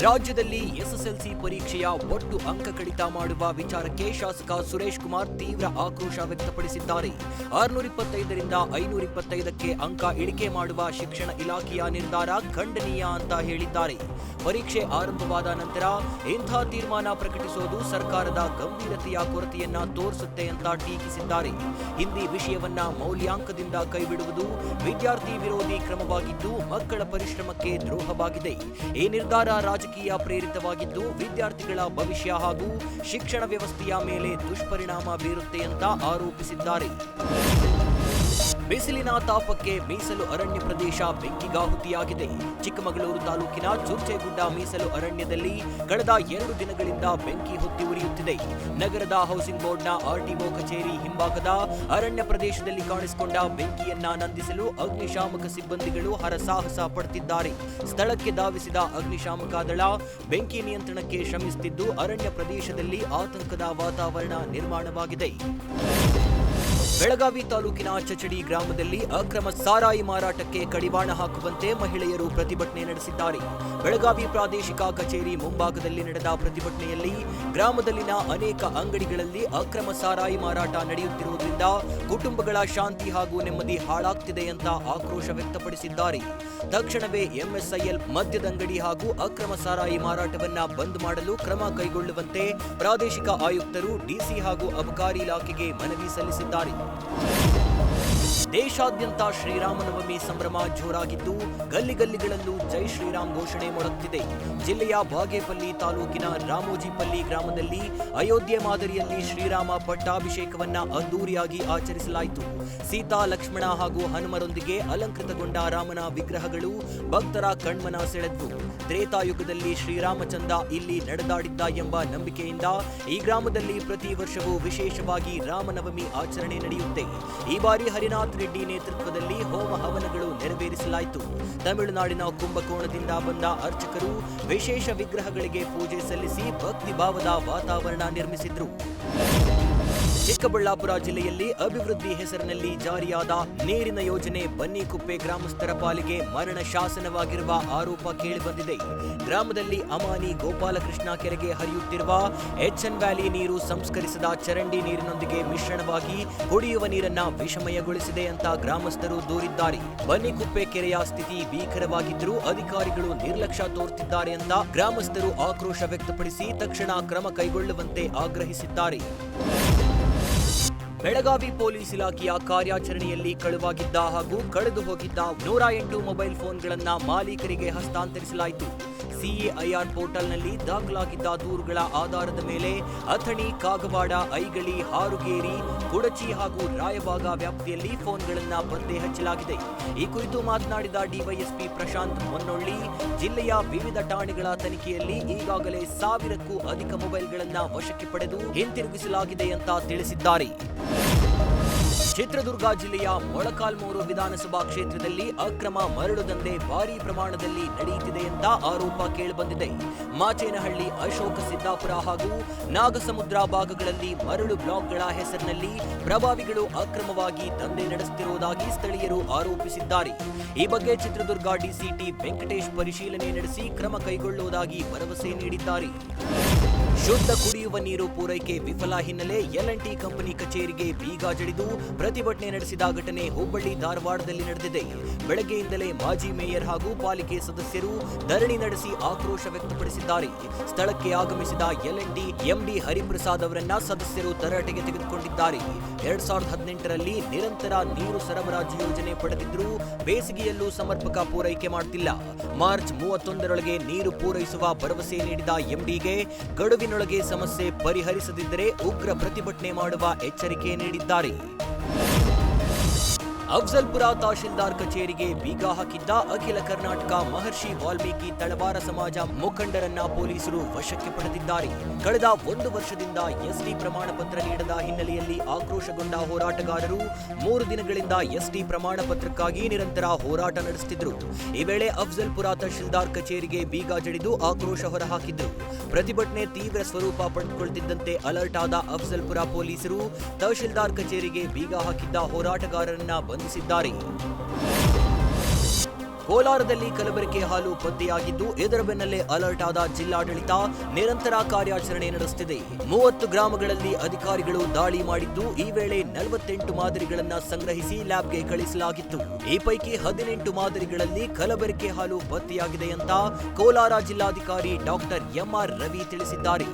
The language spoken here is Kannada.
ರಾಜ್ಯದಲ್ಲಿ ಎಸ್ಎಸ್ಎಲ್ಸಿ ಪರೀಕ್ಷೆಯ ಒಟ್ಟು ಅಂಕ ಕಡಿತ ಮಾಡುವ ವಿಚಾರಕ್ಕೆ ಶಾಸಕ ಸುರೇಶ್ ಕುಮಾರ್ ತೀವ್ರ ಆಕ್ರೋಶ ವ್ಯಕ್ತಪಡಿಸಿದ್ದಾರೆ. 625ರಿಂದ 525ಕ್ಕೆ ಅಂಕ ಇಳಿಕೆ ಮಾಡುವ ಶಿಕ್ಷಣ ಇಲಾಖೆಯ ನಿರ್ಧಾರ ಖಂಡನೀಯ ಅಂತ ಹೇಳಿದ್ದಾರೆ. ಪರೀಕ್ಷೆ ಆರಂಭವಾದ ನಂತರ ಇಂಥ ತೀರ್ಮಾನ ಪ್ರಕಟಿಸೋದು ಸರ್ಕಾರದ ಗಂಭೀರತೆಯ ಕೊರತೆಯನ್ನ ತೋರಿಸುತ್ತೆ ಅಂತ ಟೀಕಿಸಿದ್ದಾರೆ. ಹಿಂದಿ ವಿಷಯವನ್ನ ಮೌಲ್ಯಾಂಕದಿಂದ ಕೈಬಿಡುವುದು ವಿದ್ಯಾರ್ಥಿ ವಿರೋಧಿ ಕ್ರಮವಾಗಿದ್ದು ಮಕ್ಕಳ ಪರಿಶ್ರಮಕ್ಕೆ ದ್ರೋಹವಾಗಿದೆ. ಈ ನಿರ್ಧಾರ ರಾಜಕೀಯ ಪ್ರೇರಿತವಾಗಿದ್ದು ವಿದ್ಯಾರ್ಥಿಗಳ ಭವಿಷ್ಯ ಹಾಗೂ ಶಿಕ್ಷಣ ವ್ಯವಸ್ಥೆಯ ಮೇಲೆ ದುಷ್ಪರಿಣಾಮ ಬೀರುತ್ತೆ ಅಂತ ಆರೋಪಿಸಿದ್ದಾರೆ. ಬಿಸಿಲಿನ ತಾಪಕ್ಕೆ ಮೀಸಲು ಅರಣ್ಯ ಪ್ರದೇಶ ಬೆಂಕಿಗಾಹುತಿಯಾಗಿದೆ. ಚಿಕ್ಕಮಗಳೂರು ತಾಲೂಕಿನ ಚುರ್ಚೆಗುಡ್ಡ ಮೀಸಲು ಅರಣ್ಯದಲ್ಲಿ ಕಳೆದ 2 ದಿನಗಳಿಂದ ಬೆಂಕಿ ಹೊತ್ತಿ ಉರಿಯುತ್ತಿದೆ. ನಗರದ ಹೌಸಿಂಗ್ ಬೋರ್ಡ್ನ ಆರ್ಟಿಒ ಕಚೇರಿ ಹಿಂಭಾಗದ ಅರಣ್ಯ ಪ್ರದೇಶದಲ್ಲಿ ಕಾಣಿಸಿಕೊಂಡ ಬೆಂಕಿಯನ್ನ ನಂದಿಸಲು ಅಗ್ನಿಶಾಮಕ ಸಿಬ್ಬಂದಿಗಳು ಹರಸಾಹಸ ಪಡುತ್ತಿದ್ದಾರೆ. ಸ್ಥಳಕ್ಕೆ ಧಾವಿಸಿದ ಅಗ್ನಿಶಾಮಕ ದಳ ಬೆಂಕಿ ನಿಯಂತ್ರಣಕ್ಕೆ ಶ್ರಮಿಸುತ್ತಿದ್ದು ಅರಣ್ಯ ಪ್ರದೇಶದಲ್ಲಿ ಆತಂಕದ ವಾತಾವರಣ ನಿರ್ಮಾಣವಾಗಿದೆ. ಬೆಳಗಾವಿ ತಾಲೂಕಿನ ಚಚಡಿ ಗ್ರಾಮದಲ್ಲಿ ಅಕ್ರಮ ಸಾರಾಯಿ ಮಾರಾಟಕ್ಕೆ ಕಡಿವಾಣ ಹಾಕುವಂತೆ ಮಹಿಳೆಯರು ಪ್ರತಿಭಟನೆ ನಡೆಸಿದ್ದಾರೆ. ಬೆಳಗಾವಿ ಪ್ರಾದೇಶಿಕ ಕಚೇರಿ ಮುಂಭಾಗದಲ್ಲಿ ನಡೆದ ಪ್ರತಿಭಟನೆಯಲ್ಲಿ ಗ್ರಾಮದಲ್ಲಿನ ಅನೇಕ ಅಂಗಡಿಗಳಲ್ಲಿ ಅಕ್ರಮ ಸಾರಾಯಿ ಮಾರಾಟ ನಡೆಯುತ್ತಿರುವುದರಿಂದ ಕುಟುಂಬಗಳ ಶಾಂತಿ ಹಾಗೂ ನೆಮ್ಮದಿ ಹಾಳಾಗ್ತಿದೆ ಅಂತ ಆಕ್ರೋಶ ವ್ಯಕ್ತಪಡಿಸಿದ್ದಾರೆ. ತಕ್ಷಣವೇ ಎಂಎಸ್ಐಎಲ್ ಮದ್ಯದಂಗಡಿ ಹಾಗೂ ಅಕ್ರಮ ಸಾರಾಯಿ ಮಾರಾಟವನ್ನ ಬಂದ್ ಮಾಡಲು ಕ್ರಮ ಕೈಗೊಳ್ಳುವಂತೆ ಪ್ರಾದೇಶಿಕ ಆಯುಕ್ತರು, ಡಿಸಿ ಹಾಗೂ ಅಬಕಾರಿ ಇಲಾಖೆಗೆ ಮನವಿ ಸಲ್ಲಿಸಿದ್ದಾರೆ. ದೇಶಾದ್ಯಂತ ಶ್ರೀರಾಮನವಮಿ ಸಂಭ್ರಮ ಜೋರಾಗಿದ್ದು ಗಲ್ಲಿಗಲ್ಲಿಗಳಲ್ಲೂ ಜೈ ಶ್ರೀರಾಮ್ ಘೋಷಣೆ ಮೊಳಗ್ತಿದೆ. ಜಿಲ್ಲೆಯ ಬಾಗೇಪಲ್ಲಿ ತಾಲೂಕಿನ ರಾಮೋಜಿಪಲ್ಲಿ ಗ್ರಾಮದಲ್ಲಿ ಅಯೋಧ್ಯೆ ಮಾದರಿಯಲ್ಲಿ ಶ್ರೀರಾಮ ಪಟ್ಟಾಭಿಷೇಕವನ್ನ ಅದ್ದೂರಿಯಾಗಿ ಆಚರಿಸಲಾಯಿತು. ಸೀತಾ, ಲಕ್ಷ್ಮಣ ಹಾಗೂ ಹನುಮರೊಂದಿಗೆ ಅಲಂಕೃತಗೊಂಡ ರಾಮನ ವಿಗ್ರಹಗಳು ಭಕ್ತರ ಕಣ್ಮನ ಸೆಳೆದ್ವು. ತ್ರೇತಾಯುಗದಲ್ಲಿ ಶ್ರೀರಾಮಚಂದ್ರ ಇಲ್ಲಿ ನಡೆದಾಡಿದ್ದ ಎಂಬ ನಂಬಿಕೆಯಿಂದ ಈ ಗ್ರಾಮದಲ್ಲಿ ಪ್ರತಿ ವರ್ಷವೂ ವಿಶೇಷವಾಗಿ ರಾಮನವಮಿ ಆಚರಣೆ ನಡೆಯುತ್ತೆ. ಈ ಬಾರಿ ಹರಿನಾಥ್ ರೆಡ್ಡಿ ನೇತೃತ್ವದಲ್ಲಿ ಹೋಮ ಹವನಗಳು ನೆರವೇರಿಸಲಾಯಿತು. ತಮಿಳುನಾಡಿನ ಕುಂಭಕೋಣದಿಂದ ಬಂದ ಅರ್ಚಕರು ವಿಶೇಷ ವಿಗ್ರಹಗಳಿಗೆ ಪೂಜೆ ಸಲ್ಲಿಸಿ ಭಕ್ತಿ ಭಾವದ ವಾತಾವರಣ ನಿರ್ಮಿಸಿದ್ರು. ಚಿಕ್ಕಬಳ್ಳಾಪುರ ಜಿಲ್ಲೆಯಲ್ಲಿ ಅಭಿವೃದ್ಧಿ ಹೆಸರಿನಲ್ಲಿ ಜಾರಿಯಾದ ನೀರಿನ ಯೋಜನೆ ಬನ್ನಿಕುಪ್ಪೆ ಗ್ರಾಮಸ್ಥರ ಪಾಲಿಗೆ ಮರಣ ಶಾಸನವಾಗಿರುವ ಆರೋಪ ಕೇಳಿಬಂದಿದೆ. ಗ್ರಾಮದಲ್ಲಿ ಅಮಾನಿ ಗೋಪಾಲಕೃಷ್ಣ ಕೆರೆಗೆ ಹರಿಯುತ್ತಿರುವ ಎಚ್ಎನ್ ವ್ಯಾಲಿ ನೀರು ಸಂಸ್ಕರಿಸಿದ ಚರಂಡಿ ನೀರಿನೊಂದಿಗೆ ಮಿಶ್ರಣವಾಗಿ ಕುಡಿಯುವ ನೀರನ್ನ ವಿಷಮಯಗೊಳಿಸಿದೆ ಅಂತ ಗ್ರಾಮಸ್ಥರು ದೂರಿದ್ದಾರೆ. ಬನ್ನಿಕುಪ್ಪೆ ಕೆರೆಯ ಸ್ಥಿತಿ ಭೀಕರವಾಗಿದ್ದರೂ ಅಧಿಕಾರಿಗಳು ನಿರ್ಲಕ್ಷ್ಯ ತೋರುತ್ತಿದ್ದಾರೆ ಅಂತ ಗ್ರಾಮಸ್ಥರು ಆಕ್ರೋಶ ವ್ಯಕ್ತಪಡಿಸಿ ತಕ್ಷಣ ಕ್ರಮ ಕೈಗೊಳ್ಳುವಂತೆ ಆಗ್ರಹಿಸಿದ್ದಾರೆ. ಬೆಳಗಾವಿ ಪೊಲೀಸ್ ಇಲಾಖೆಯ ಕಾರ್ಯಾಚರಣೆಯಲ್ಲಿ ಕಳುವಾಗಿದ್ದ ಹಾಗೂ ಕಳೆದು ಹೋಗಿದ್ದ 108 ಮೊಬೈಲ್ ಫೋನ್ಗಳನ್ನ ಮಾಲೀಕರಿಗೆ ಹಸ್ತಾಂತರಿಸಲಾಯಿತು. ಸಿಎಐಆರ್ ಪೋರ್ಟಲ್ನಲ್ಲಿ ದಾಖಲಾಗಿದ್ದ ದೂರುಗಳ ಆಧಾರದ ಮೇಲೆ ಅಥಣಿ, ಕಾಗವಾಡ, ಐಗಳಿ, ಹಾರುಗೇರಿ, ಕುಡಚಿ ಹಾಗೂ ರಾಯಬಾಗ ವ್ಯಾಪ್ತಿಯಲ್ಲಿ ಫೋನ್ಗಳನ್ನ ಪತ್ತೆ ಹಚ್ಚಲಾಗಿದೆ. ಈ ಕುರಿತು ಮಾತನಾಡಿದ ಡಿವೈಎಸ್ಪಿ ಪ್ರಶಾಂತ್ ಮೊನ್ನೊಳ್ಳಿ, ಜಿಲ್ಲೆಯ ವಿವಿಧ ಠಾಣೆಗಳ ತನಿಖೆಯಲ್ಲಿ ಈಗಾಗಲೇ 1000ಕ್ಕೂ ಅಧಿಕ ಮೊಬೈಲ್ಗಳನ್ನ ವಶಕ್ಕೆ ಪಡೆದು ಹಿಂತಿರುಗಿಸಲಾಗಿದೆ ಅಂತ ತಿಳಿಸಿದ್ದಾರೆ. ಚಿತ್ರದುರ್ಗ ಜಿಲ್ಲೆಯ ಮೊಳಕಾಲ್ಮೂರು ವಿಧಾನಸಭಾ ಕ್ಷೇತ್ರದಲ್ಲಿ ಅಕ್ರಮ ಮರಳು ದಂಧೆ ಭಾರೀ ಪ್ರಮಾಣದಲ್ಲಿ ನಡೆಯುತ್ತಿದೆ ಅಂತ ಆರೋಪ ಕೇಳಿಬಂದಿದೆ. ಮಾಚೇನಹಳ್ಳಿ, ಅಶೋಕ ಸಿದ್ದಾಪುರ ಹಾಗೂ ನಾಗಸಮುದ್ರ ಭಾಗಗಳಲ್ಲಿ ಮರಳು ಬ್ಲಾಕ್ಗಳ ಹೆಸರಿನಲ್ಲಿ ಪ್ರಭಾವಿಗಳು ಅಕ್ರಮವಾಗಿ ದಂಧೆ ನಡೆಸುತ್ತಿರುವುದಾಗಿ ಸ್ಥಳೀಯರು ಆರೋಪಿಸಿದ್ದಾರೆ. ಈ ಬಗ್ಗೆ ಚಿತ್ರದುರ್ಗ ಡಿಸಿಟಿ ವೆಂಕಟೇಶ್ ಪರಿಶೀಲನೆ ನಡೆಸಿ ಕ್ರಮ ಕೈಗೊಳ್ಳುವುದಾಗಿ ಭರವಸೆ ನೀಡಿದ್ದಾರೆ. ಶುದ್ಧ ಕುಡಿಯುವ ನೀರು ಪೂರೈಕೆ ವಿಫಲ ಹಿನ್ನೆಲೆ ಎಲ್&ಟಿ ಕಂಪನಿ ಕಚೇರಿಗೆ ಬೀಗ ಜಡಿದು ಪ್ರತಿಭಟನೆ ನಡೆಸಿದ ಘಟನೆ ಹುಬ್ಬಳ್ಳಿ, ಧಾರವಾಡದಲ್ಲಿ ನಡೆದಿದೆ. ಬೆಳಗ್ಗೆಯಿಂದಲೇ ಮಾಜಿ ಮೇಯರ್ ಹಾಗೂ ಪಾಲಿಕೆ ಸದಸ್ಯರು ಧರಣಿ ನಡೆಸಿ ಆಕ್ರೋಶ ವ್ಯಕ್ತಪಡಿಸಿದ್ದಾರೆ. ಸ್ಥಳಕ್ಕೆ ಆಗಮಿಸಿದ ಎಲ್&ಟಿ ಎಂಡಿ ಹರಿಪ್ರಸಾದ್ ಅವರನ್ನ ಸದಸ್ಯರು ತರಾಟೆಗೆ ತೆಗೆದುಕೊಂಡಿದ್ದಾರೆ. 2018ರಲ್ಲಿ ನಿರಂತರ ನೀರು ಸರಬರಾಜು ಯೋಜನೆ ಪಡೆದಿದ್ದರೂ ಬೇಸಿಗೆಯಲ್ಲೂ ಸಮರ್ಪಕ ಪೂರೈಕೆ ಮಾಡುತ್ತಿಲ್ಲ. ಮಾರ್ಚ್ 31ರೊಳಗೆ ನೀರು ಪೂರೈಸುವ ಭರವಸೆ ನೀಡಿದ ಎಂಡಿಗೆ ಗಡುವಿನೊಳಗೆ ಸಮಸ್ಯೆ ಪರಿಹರಿಸದಿದ್ದರೆ ಉಗ್ರ ಪ್ರತಿಭಟನೆ ಮಾಡುವ ಎಚ್ಚರಿಕೆ ನೀಡಿದ್ದಾರೆ. ಅಫ್ಜಲ್ಪುರ ತಹಶೀಲ್ದಾರ್ ಕಚೇರಿಗೆ ಬೀಗ ಹಾಕಿದ್ದ ಅಖಿಲ ಕರ್ನಾಟಕ ಮಹರ್ಷಿ ವಾಲ್ಮೀಕಿ ತಳವಾರ ಸಮಾಜ ಮುಖಂಡರನ್ನ ಪೊಲೀಸರು ವಶಕ್ಕೆ ಪಡೆದಿದ್ದಾರೆ. ಕಳೆದ 1 ವರ್ಷದಿಂದ ಎಸ್ಟಿ ಪ್ರಮಾಣ ಪತ್ರ ನೀಡದ ಹಿನ್ನೆಲೆಯಲ್ಲಿ ಆಕ್ರೋಶಗೊಂಡ ಹೋರಾಟಗಾರರು 3 ದಿನಗಳಿಂದ ಎಸ್ಟಿ ಪ್ರಮಾಣ ಪತ್ರಕ್ಕಾಗಿ ನಿರಂತರ ಹೋರಾಟ ನಡೆಸುತ್ತಿದ್ದರು. ಈ ವೇಳೆ ಅಫ್ಜಲ್ಪುರ ತಹಶೀಲ್ದಾರ್ ಕಚೇರಿಗೆ ಬೀಗ ಜಡಿದು ಆಕ್ರೋಶ ಹೊರಹಾಕಿದ್ರು. ಪ್ರತಿಭಟನೆ ತೀವ್ರ ಸ್ವರೂಪ ಪಡೆದುಕೊಳ್ಳುತ್ತಿದ್ದಂತೆ ಅಲರ್ಟ್ ಆದ ಅಫ್ಜಲ್ಪುರ ಪೊಲೀಸರು ತಹಶೀಲ್ದಾರ್ ಕಚೇರಿಗೆ ಬೀಗ ಹಾಕಿದ್ದ ಹೋರಾಟಗಾರರನ್ನ ಬಂಧಿಸಿದ್ದಾರೆ. ಕೋಲಾರದಲ್ಲಿ ಕಲಬೆರಕೆ ಹಾಲು ಪತ್ತೆಯಾಗಿದ್ದು, ಇದರ ಬೆನ್ನಲ್ಲೇ ಅಲರ್ಟ್ ಆದ ಜಿಲ್ಲಾಡಳಿತ ನಿರಂತರ ಕಾರ್ಯಾಚರಣೆ ನಡೆಸುತ್ತಿದೆ. 30 ಗ್ರಾಮಗಳಲ್ಲಿ ಅಧಿಕಾರಿಗಳು ದಾಳಿ ಮಾಡಿದ್ದು, ಈ ವೇಳೆ 48 ಮಾದರಿಗಳನ್ನು ಸಂಗ್ರಹಿಸಿ ಲ್ಯಾಬ್ಗೆ ಕಳಿಸಲಾಗಿತ್ತು. ಈ ಪೈಕಿ 18 ಮಾದರಿಗಳಲ್ಲಿ ಕಲಬೆರಕೆ ಹಾಲು ಪತ್ತೆಯಾಗಿದೆ ಅಂತ ಕೋಲಾರ ಜಿಲ್ಲಾಧಿಕಾರಿ ಡಾಕ್ಟರ್ ಎಂಆರ್ ರವಿ ತಿಳಿಸಿದ್ದಾರೆ.